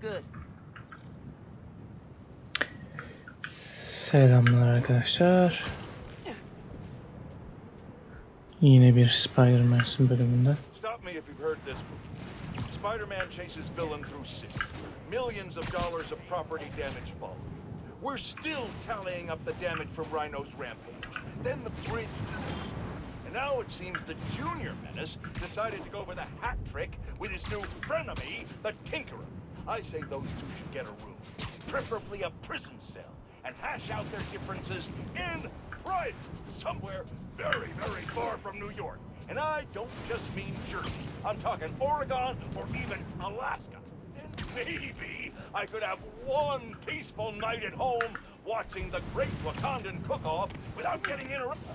good. Selamlar arkadaşlar. Yine bir Spiderman bölümünde. Stop me if you've heard this before. Spider-Man chases villain through city. Millions of dollars of property damage follow. We're still tallying up the damage from Rhino's rampage. Then the bridge. And now it seems the Junior Menace decided to go for the hat trick with his new frenemy, the Tinkerer. I say those two should get a room, preferably a prison cell, and hash out their differences in private, somewhere very, very far from New York. And I don't just mean Jersey. I'm talking Oregon or even Alaska. And maybe I could have one peaceful night at home watching the Great Wakandan Cook-Off without getting interrupted.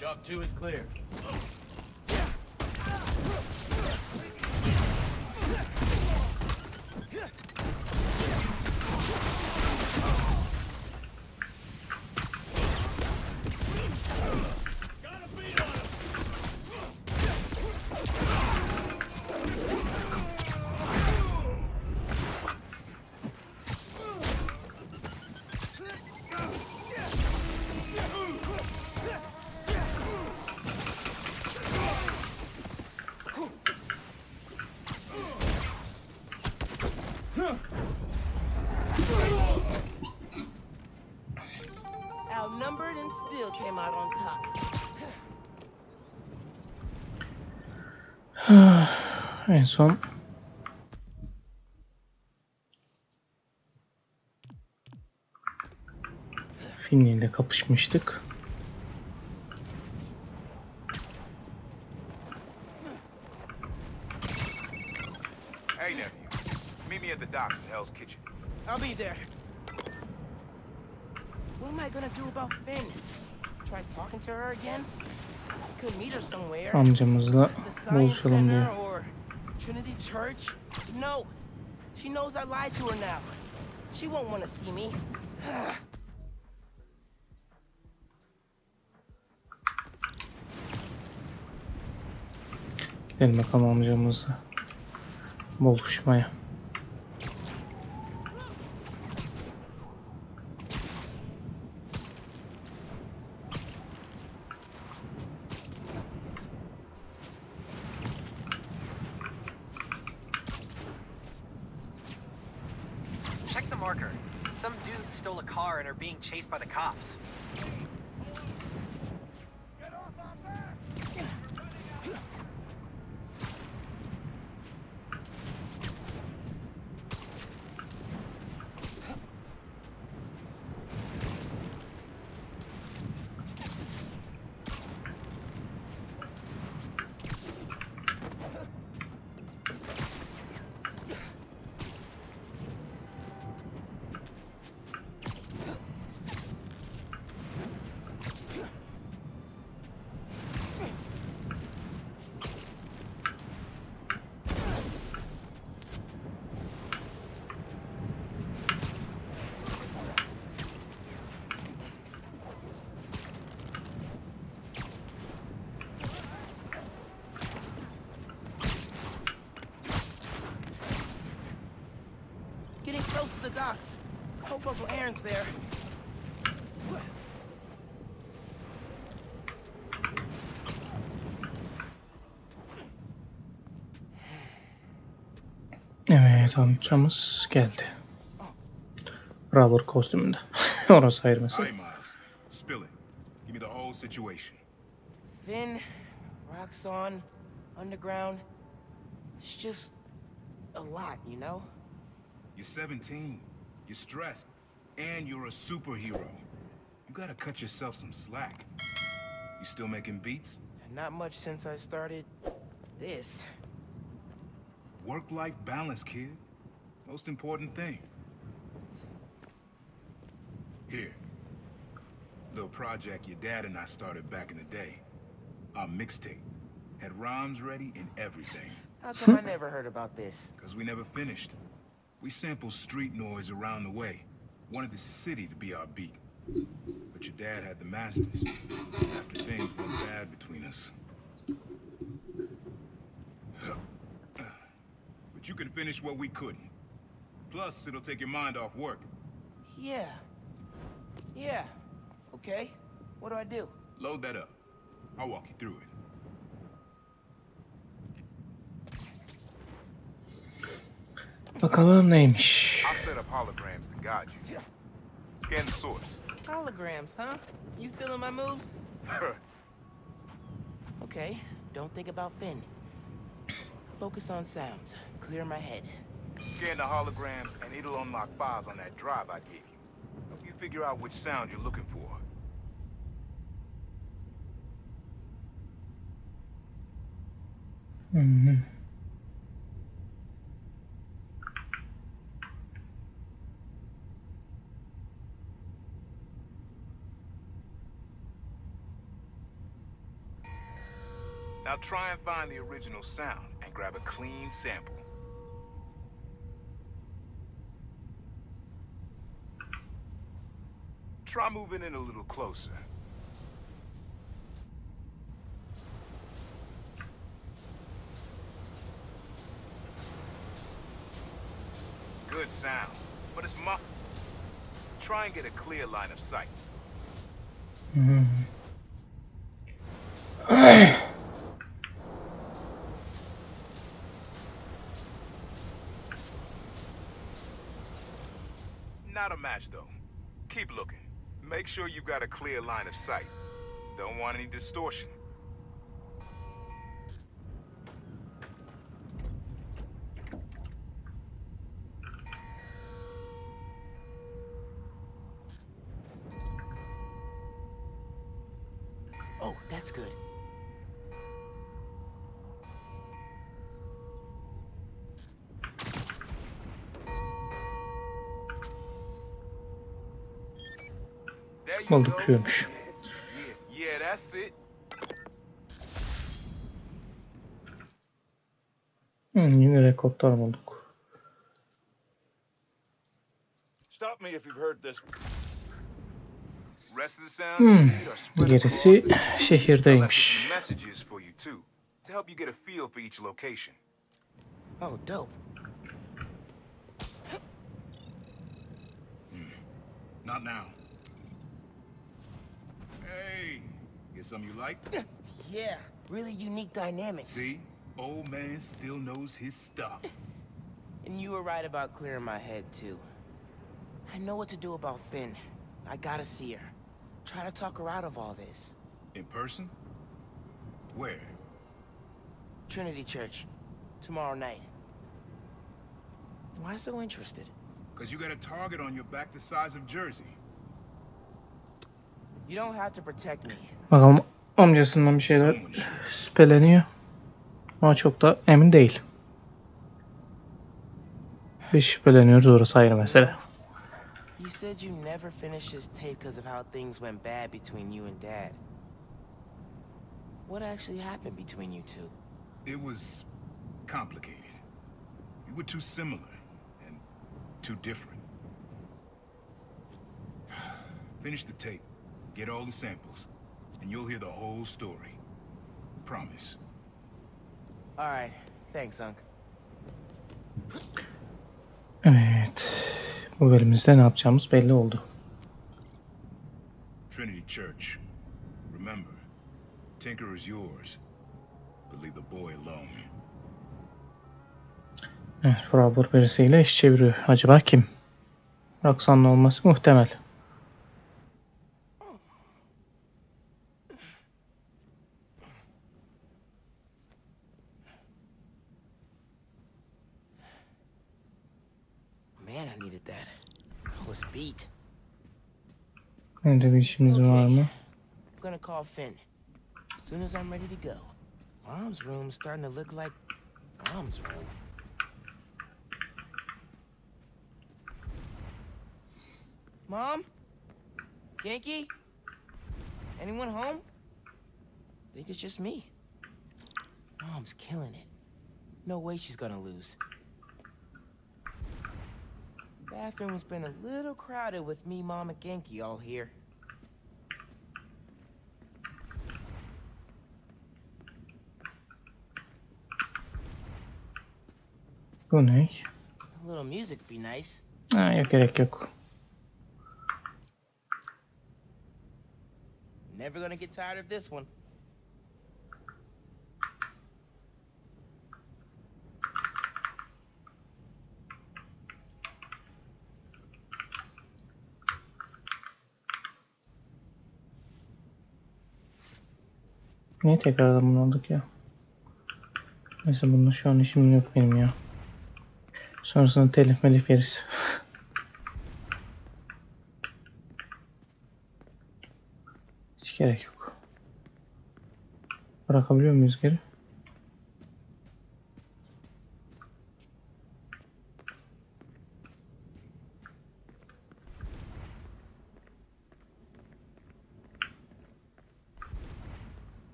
Job 2 is clear. Outnumbered and still came out on top. En son Finley ile kapışmıştık. Hey, nephew. Meet me at the docks in Hell's Kitchen. I'll be there. What am I gonna do about Finn? Try talking to her again? I could meet her somewhere. Amcamızla The Science buluşalım Center diyor. or Trinity Church? No. She knows I lied to her now. She won't want to see me. Gidelim bakalım amcamızla buluşmaya. Check the marker. Some dude stole a car and are being chased by the cops. Getting close to the docks. Hope Uncle Aaron's there. Evet, amcamız geldi. Prowler kostümünde. Orası ayrı mesele. Hey, Miles. Spill it. Give me the whole situation. Finn, Roxxon, Underground. It's just a lot, you know? You're 17. You're stressed. And you're a superhero. You gotta cut yourself some slack. You still making beats? Not much since I started this. Work-life balance, kid. Most important thing. Here. Little project your dad and I started back in the day. Our mixtape. Had rhymes ready and everything. How come I never heard about this? Because we never finished. We sampled street noise around the way. Wanted the city to be our beat. But your dad had the masters after things went bad between us. But you can finish what we couldn't. Plus, it'll take your mind off work. Yeah. Yeah. Okay. What do I do? Load that up. I'll walk you through it. Bakalım neymiş. I'll set up holograms to guide you. Scan the source. Holograms, huh? You stealing my moves? Okay. Don't think about Finn. Focus on sounds. Clear my head. Scan the holograms and it'll unlock files on that drive I gave you. Help you figure out which sound you're looking for. Hı hı. Now try and find the original sound and grab a clean sample. Try moving in a little closer. Good sound, but it's muffled. Try and get a clear line of sight. Hı hı. Not a match, though. Keep looking. Make sure you've got a clear line of sight. Don't want any distortion. Oh, that's good. There you Bulduk go. şuymuş. Yeah, that's it. Yine rekortlar bulduk. Stop me if you've heard this. Rest of the sounds you need are spread Gerisi across the city. I left a şehirdeymiş. few messages for you too, to help you get a feel for each location. Oh, dope. Not now. Hey, get something you like? Yeah, really unique dynamics. See? Old man still knows his stuff. And you were right about clearing my head, too. I know what to do about Finn. I gotta see her. Try to talk her out of all this. In person? Where? Trinity Church. Tomorrow night. Why so interested? Because you got a target on your back the size of Jersey. You don't have to protect me. Bakalım amcasından bir şeyler şüpheleniyor. Ama çok da emin değil. Biz şüpheleniyoruz, orası ayrı mesele. You said you never finished this tape because of how things went bad between you and Dad. What actually happened between you two? It was complicated. You were too similar and too different. Finish the tape, get all the samples, and you'll hear the whole story. Promise. All right. Thanks, Unc. Evet. Bu bölümümüzde ne yapacağımız belli oldu. Trinity Church. Remember, Tinker is yours, but leave the boy alone. Evet, Prowler birisiyle iş çeviriyor. Acaba kim? Roxanne'la olması muhtemel. Man, I needed that. I was beat. Önce bir işimiz var mı? I'm gonna call Finn. As soon as I'm ready to go. Mom's room's starting to look like Mom's room. Mom? Genki? Anyone home? Think it's just me. Mom's killing it. No way she's gonna lose. Bathroom's been a little crowded with me, Mom, and Genki all here. Bu ne? A little music would be nice. Ha, yok, gerek yok. Never gonna get tired of this one. Niye tekrardan bunu aldık ya? Neyse bununla şu an işim yok benim ya. Sonrasında telif melif yeriz. Hiç gerek yok. Bırakabiliyor muyuz geri?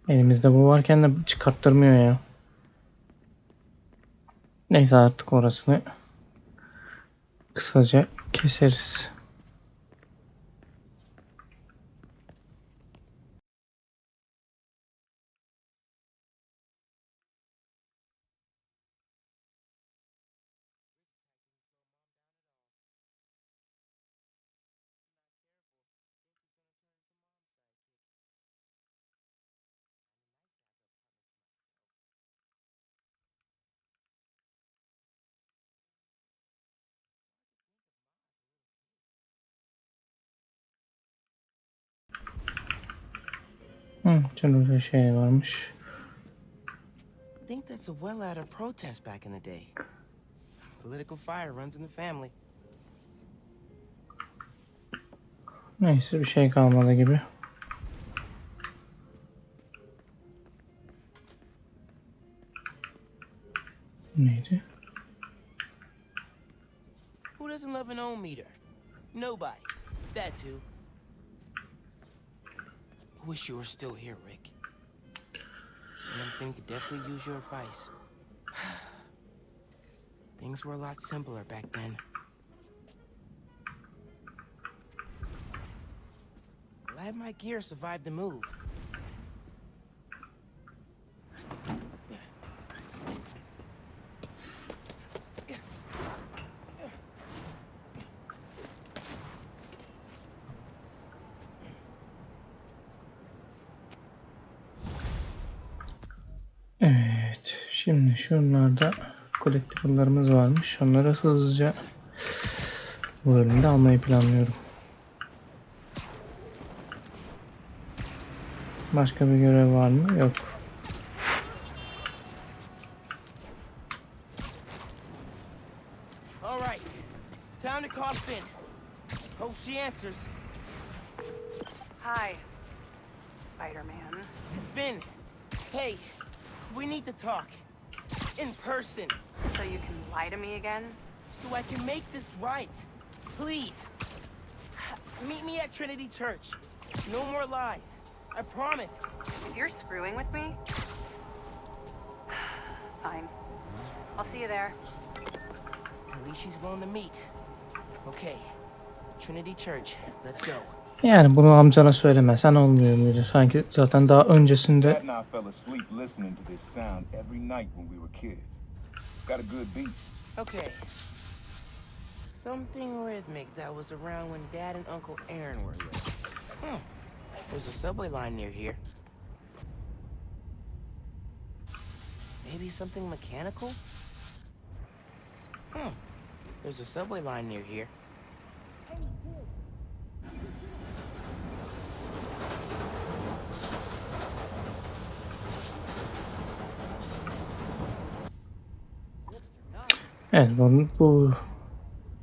Elimizde bu varken de çıkarttırmıyor ya. Neyse artık orasını kısaca keseriz. Şöyle bir şey varmış. I think that's a well out of protest back in the day. Political fire runs in the family. Neyse bir şey kalmadı gibi. Neydi? Who doesn't love an ohm meter? Nobody. That too. Wish you were still here, Rick. Finn could definitely use your advice. Things were a lot simpler back then. Glad my gear survived the move. Evet. Şimdi şunlarda collectible'larımız varmış. Onları hızlıca bu bölümde almayı planlıyorum. Başka bir görev var mı? Yok. All right. Time to call Finn. Hope she answers. Hi, Spider-Man. Finn, hey, we need to talk. In person. So you can lie to me again? So I can make this right. Please. Meet me at Trinity Church. No more lies. I promise. If you're screwing with me... Fine. I'll see you there. At least she's willing to meet. Okay. Trinity Church. Let's go. Yani bunu amcana söylemesen olmuyor muydu? Sanki zaten daha öncesinde... Dad and I fell asleep listening to this sound every night when we were kids. It's got a good beat. Okay. Something rhythmic that was around when Dad and Uncle Aaron were little. There's a subway line near here. Maybe something mechanical? There's a subway line near here. Evet, bu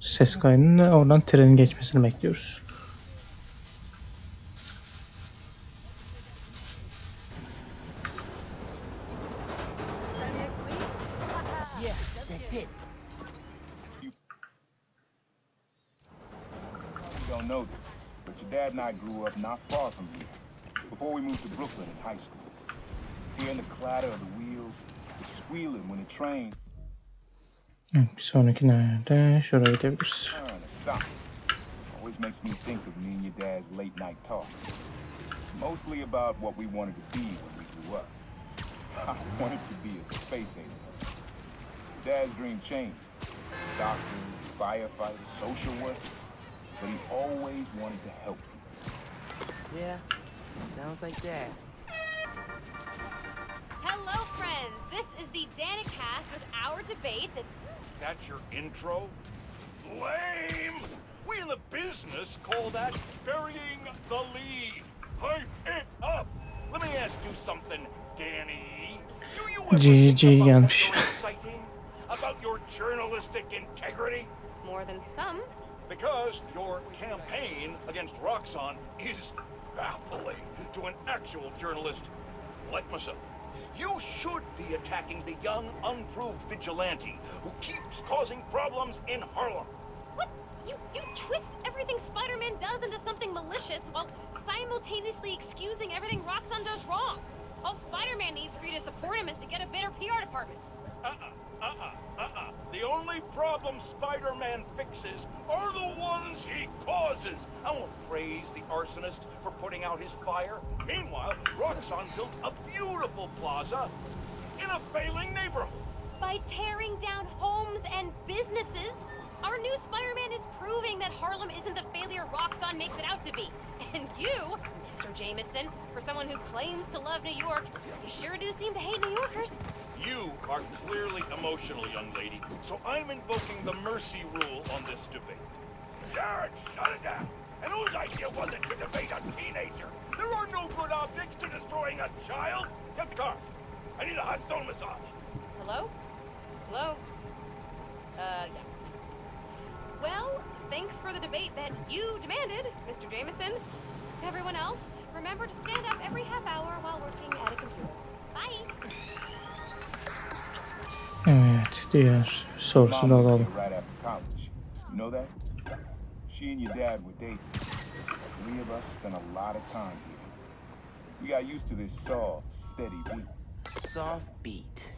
ses kaydının oradan trenin geçmesini bekliyoruz. Yeah, that's it. You don't know this, but your dad and I grew up not far from here, before we moved to Brooklyn in high school. Hearing the clatter of the wheels, the squealing when it trains, Bir sonraki nerede? Şuraya gidebiliriz. Stop. Always makes me think of me and your dad's late night talks. Mostly about what we wanted to be when we grew up. I wanted to be a space alien. Dad's dream changed. Doctor, firefighter, social worker. But he always wanted to help people. Yeah, sounds like that. Hello, friends. This is the Danicast with our debate. That's your intro? Lame! We in the business call that burying the lead. Hype it up! Let me ask you something, Danny. Do you ever think GG about gelmiş. what you're inciting? About your journalistic integrity? More than some. Because your campaign against Roxxon is baffling to an actual journalist like myself. You should be attacking the young, unproved vigilante who keeps causing problems in Harlem. What? You twist everything Spider-Man does into something malicious while simultaneously excusing everything Roxxon does wrong. All Spider-Man needs for you to support him is to get a better PR department. The only problem Spider-Man fixes are the ones he causes. I won't praise the arsonist for putting out his fire. Meanwhile, Roxxon built a beautiful plaza in a failing neighborhood. By tearing down homes and businesses, our new Spider-Man is proving that Harlem isn't the failure Roxxon makes it out to be. And you, Mr. Jameson, for someone who claims to love New York, you sure do seem to hate New Yorkers. You are clearly emotional, young lady, so I'm invoking the mercy rule on this debate. Jared, shut it down. And whose idea was it to debate a teenager? There are no good optics to destroying a child. Get the car. I need a hot stone massage. Hello? Hello? Yeah. Well, thanks for the debate that you demanded, Mr. Jameson. To everyone else, remember to stand up every half hour while working at a computer. Bye! Evet, diğer sorusu da Mom moved alalım. here right after college. You know that? She and your dad were dating. The three of us spent a lot of time here. We got used to this soft, steady beat. Soft beat.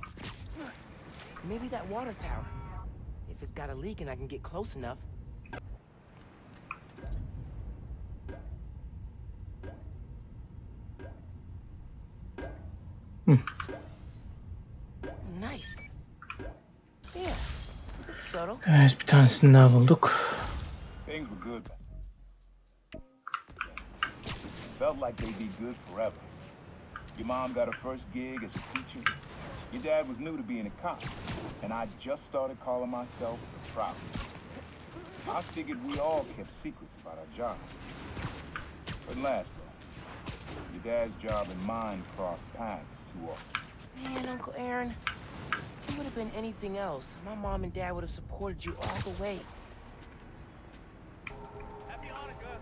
Maybe that water tower. If it's got a leak and I can get close enough. Nice. Yeah. It's subtle. Evet, bir tanesini daha bulduk. Things were good. Felt like they'd be good forever. Your mom got her first gig as a teacher. Your dad was new to being a cop. And I just started calling myself the Prowler. I figured we all kept secrets about our jobs. Couldn't last though. Your dad's job and mine crossed paths too often. Man, Uncle Aaron, if you would have been anything else, my mom and dad would have supported you all the way. Happy Hanukkah.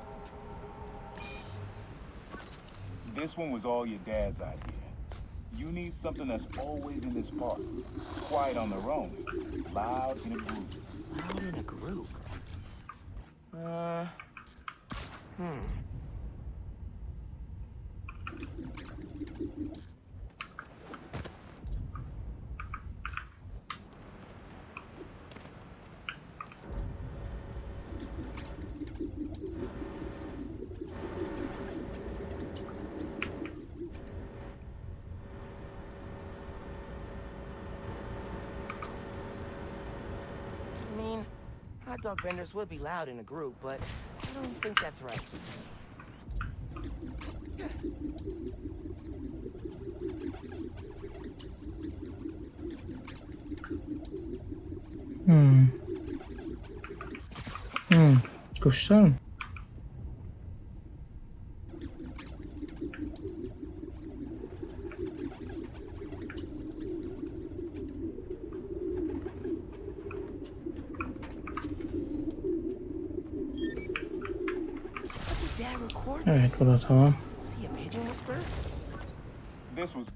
This one was all your dad's idea. You need something that's always in this park. Quiet on their own. Loud in a group. Loud in a group. I mean, hot dog vendors would be loud in a group, but I don't think that's right. Kuşlar mı? How did Dad record Evet, this? bu da tamam. Was he a pigeon whisperer? This was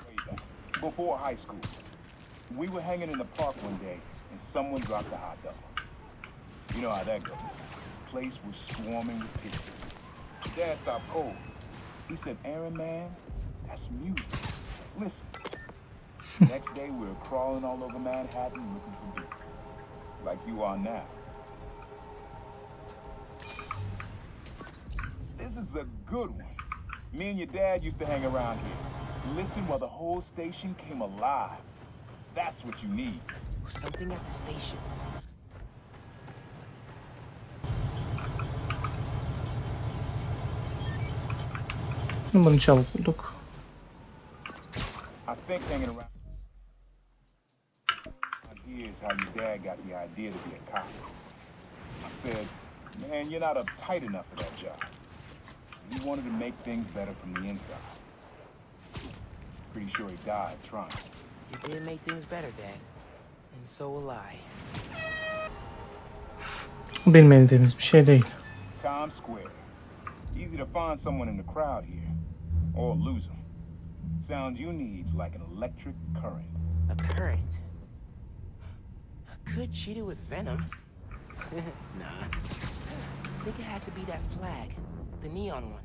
way back, before high school. We were hanging in the park one day, and someone dropped a hot dog. You know how that goes. The place was swarming with pigeons. Dad stopped cold. He said, "Aaron, man, that's music. Listen." Next day, we were crawling all over Manhattan looking for beats. Like you are now. This is a good one. Me and your dad used to hang around here. Listen while the whole station came alive. That's what you need. Something at the station. Bunu çabuk bulduk. I think hanging around here is how your dad got the idea to be a cop. I said, man, you're not uptight enough for that job. He wanted to make things better from the inside. Pretty sure he died trying. You did make things better, Dad. And so will I. Bilmediğimiz bir şey değil. Times Square. Easy to find someone in the crowd here. Or lose them. Sounds you need's like an electric current. A current? Could cheat it with venom? Nah. I think it has to be that flag. The neon one.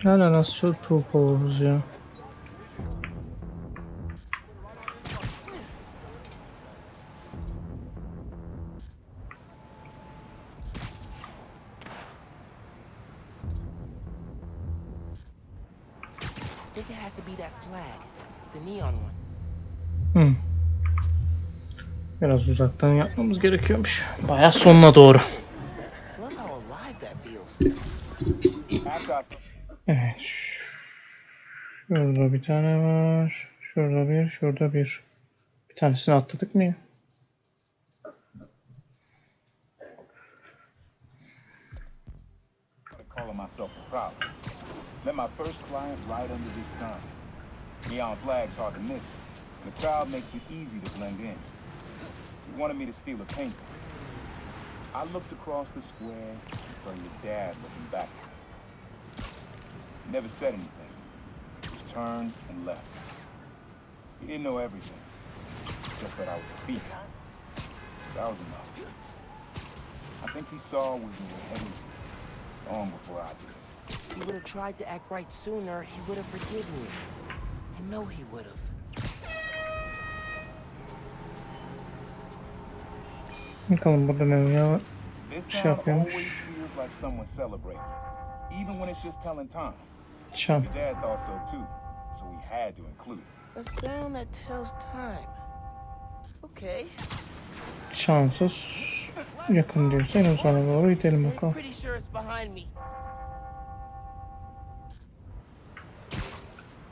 Hala nasıl tuğ oluruz ya. I think it has to be that flag. The neon one. Biraz uzaktan yapmamız gerekiyormuş. Bayağı sonuna doğru. Love how alive that feels. Evet. Şurada bir tane var. Şurada bir, şurada bir. Bir tanesini atladık mı ya? Calling myself a Prowler. Met my first client right under this sign. Neon flag's hard to miss, and the crowd makes it easy to blend in. She wanted me to steal a painting. I looked across the square and saw your dad looking back at me. He never said anything. Just turned and left. He didn't know everything, just that I was a thief. That was enough. I think he saw where we were heading long before I did. If he would have tried to act right sooner, he would have forgiven you. I know he would have. Bakalım burada ne ya? This Şey sound yapıyormuş. always feels like someone celebrating, even when it's just telling time. Çam. Your dad thought so too, so we had to include it. A sound that tells time. Okay. Şanssız. Yakın diyorsa en uzana doğru gidelim bakalım. Pretty sure it's behind me.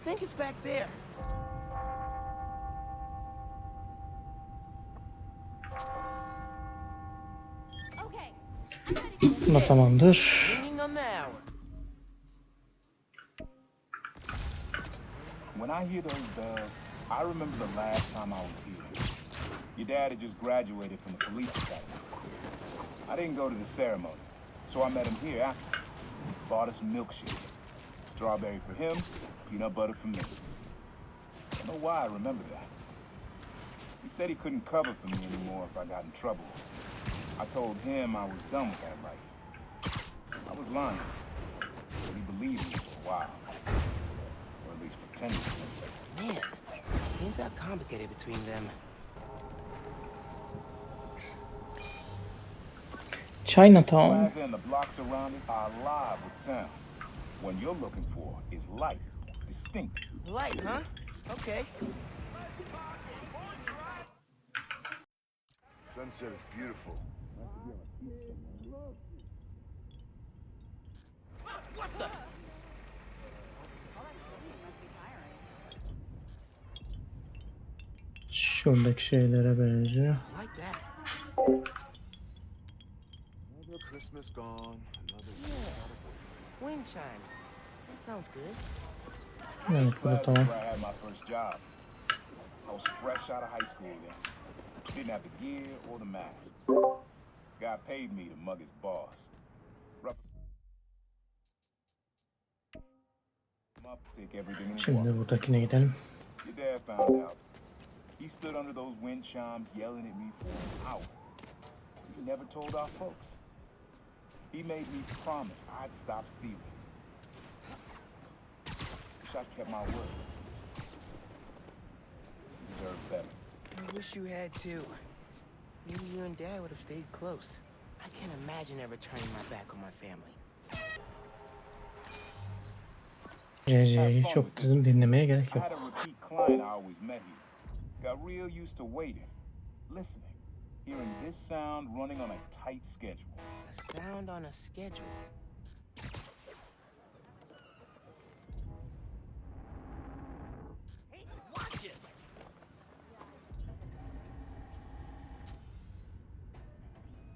I think it's back there. Okay. Bu da tamamdır. Ringing on the hour. When I hear those bells, I remember the last time I was here. Your dad had just graduated from the police academy. I didn't go to the ceremony, so I met him here after. He bought us milkshakes. Strawberry for him, peanut butter for me. Don't know why I remember that. He said he couldn't cover for me anymore if I got in trouble. I told him I was done with that life. I was lying, but he believed me for a while. Or at least pretended to. Man, things got complicated between them. Chinatown. Plaza and the blocks around it are alive with sound. What you're looking for is light, distinct. Light, huh? Okay. Sunset is beautiful. What the? Şuradaki şeylere benziyor. Like that. Another Christmas gone. Another Wind chimes. That sounds good. Evet bu da Plaza tamam. where I had my first job. I was fresh out of high school then. Didn't have the gear or the mask. Guy paid me to mug his boss. Rough him up, take everything in his Şimdi wallet. buradakine gidelim. Your dad found out. He stood under those wind chimes yelling at me for an hour. He never told our folks. He made me promise I'd stop stealing. Wish I kept my word. You deserve better. I wish you had too. Maybe you and Dad would have stayed close. I can't imagine ever turning my back on my family. CC'yi çok dedim, dinlemeye gerek I yok. had a repeat client I always met here. Got real used to waiting, listening, hearing this sound running on a tight schedule. A sound on a schedule. Hey, watch it!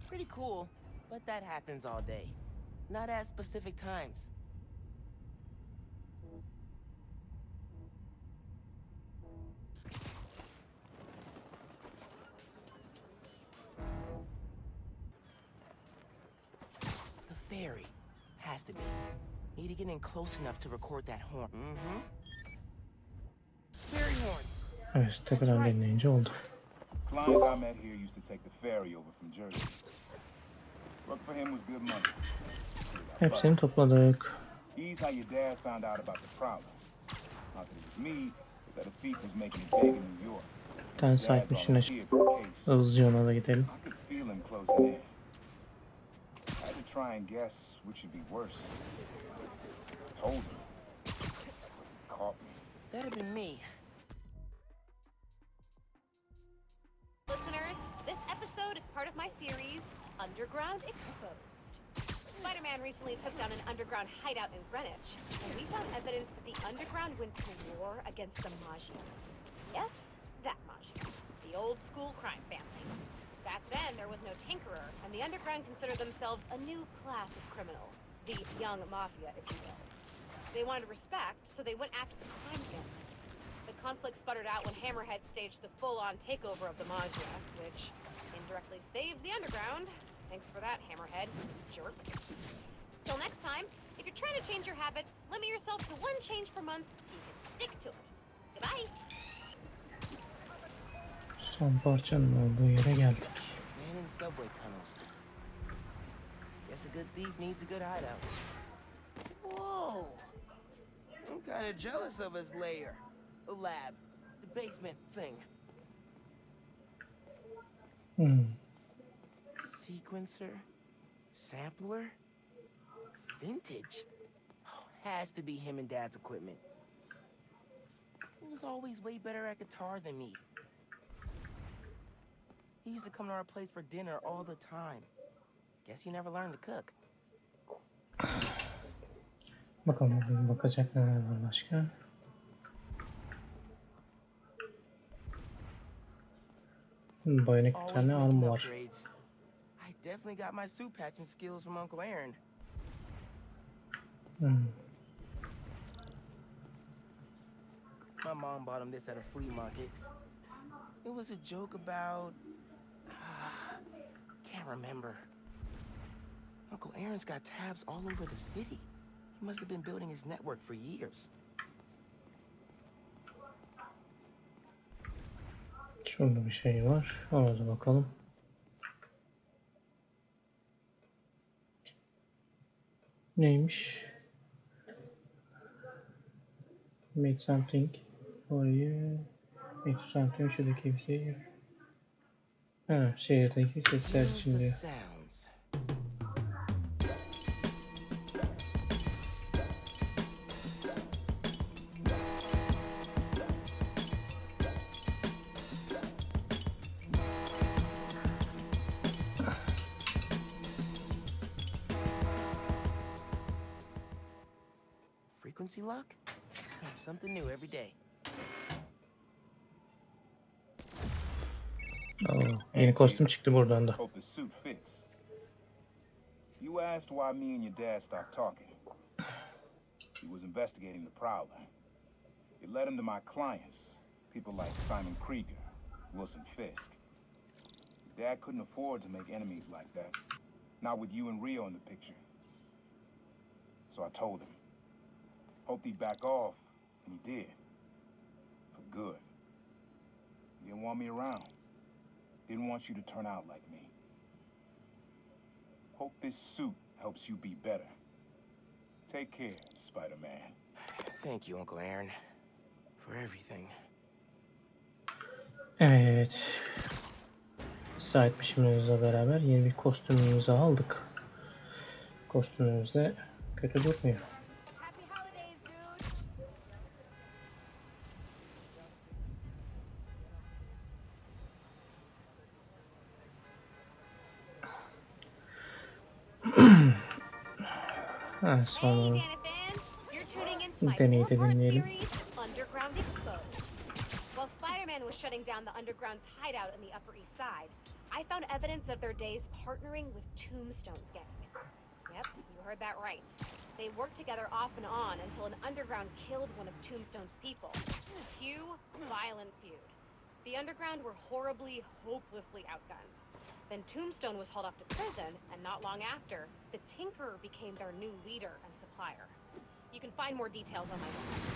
Pretty cool, but that happens all day. Not at specific times. The ferry. Has to be. Need to get in close enough to record that horn. Mm-hmm. Ferry horns. Evet, tekrar dinleyince oldu. Client I met here used to take the ferry over from Jersey. Work for him was good money. Hepsini topladık. He's how your dad found out about the Prowler. Not that it was me, but that a thief was making it big in New York. Bir tane Dad sahip içine volunteered for the case. hızlıca ona da gidelim. I could feel him closing in. I had to try and guess which should be worse. I told him. But he caught me. That'd have been me. Listeners, this episode is part of my series, Underground Exposed. Spider-Man recently took down an underground hideout in Greenwich, and we found evidence that the underground went to war against the Maggia. Yes, that Maggia. The old-school crime family. Back then, there was no tinkerer, and the underground considered themselves a new class of criminal. The young mafia, if you will. They wanted respect, so they went after the crime families. The conflict sputtered out when Hammerhead staged the full-on takeover of the Maggia, which indirectly saved the underground. Thanks for that, Hammerhead, jerk. Till next time, if you're trying to change your habits, limit yourself to one change per month so you can stick to it. Goodbye. Son parçanın olduğu yere geldik. Man in subway tunnels. Guess a good thief needs a good hideout. Whoa! I'm kind of jealous of his lair. The lab. The basement thing. Sequencer? Sampler? Vintage? Oh, has to be him and Dad's equipment. He was always way better at guitar than me. He used to come to our place for dinner all the time. Guess he never learned to cook. Bakalım bugün bakacak neler var başka. Bayonet bir Always tane making armor var. upgrades. I definitely got my suit patching skills from Uncle Aaron. My mom bought him this at a flea market. It was a joke about... can't remember. Uncle Aaron's got tabs all over the city. He must have been building his network for years. Şurada bir şey var. Ona da bakalım. Neymiş? Make something for you. Make something şuradaki bir şey. Ha, şehirdeki sesler Here's için the diyor. sounds. Frequency lock? Something new every day. Yeni kostüm çıktı buradan da. Hope the suit fits. You asked why me and your dad stopped talking. He was investigating the Prowler. It led him to my clients, people like Simon Krieger, Wilson Fisk. Dad couldn't afford to make enemies like that. Not with you and Rio in the picture. So I told him. Hoped he'd back off, and he did. For good. He Didn't want me around. Didn't want you to turn out like me. Hope this suit helps you be better. Take care, Spider-Man. Thank you, Uncle Aaron, for everything. Evet. Sahip biçimimizle beraber yeni bir kostümümüzü aldık. Kostümümüz de kötü durmuyor. Happy holidays, dude. Ha, Hey, sonra Dana fans! You're tuning into my Deneyi de four-part dinleyelim. series, Underground Exposed. While Spider-Man was shutting down the Underground's hideout in the Upper East Side, I found evidence of their days partnering with Tombstone's gang. Yep, you heard that right. They worked together off and on until an Underground killed one of Tombstone's people. Cue violent feud. The Underground were horribly, hopelessly outgunned. Then Tombstone was hauled off to prison, and not long after, the Tinkerer became their new leader and supplier. You can find more details on my website.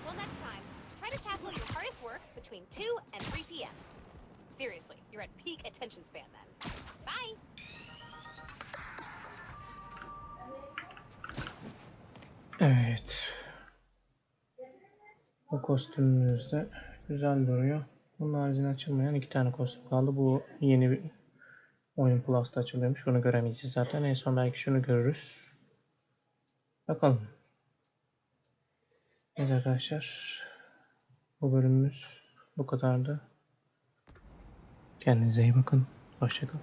Until next time, try to tackle your hardest work between 2 and 3 p.m. Seriously, you're at peak attention span then. Bye! evet. Bu kostümümüz de güzel duruyor. Bunun haricinde açılmayan 2 tane kostüm kaldı. Bu yeni bir Oyun Plus'ta açılıyormuş. Bunu göremeyeceğiz zaten. En son belki şunu görürüz. Bakalım. Evet arkadaşlar. Bu bölümümüz bu kadardı. Kendinize iyi bakın. Hoşça kalın.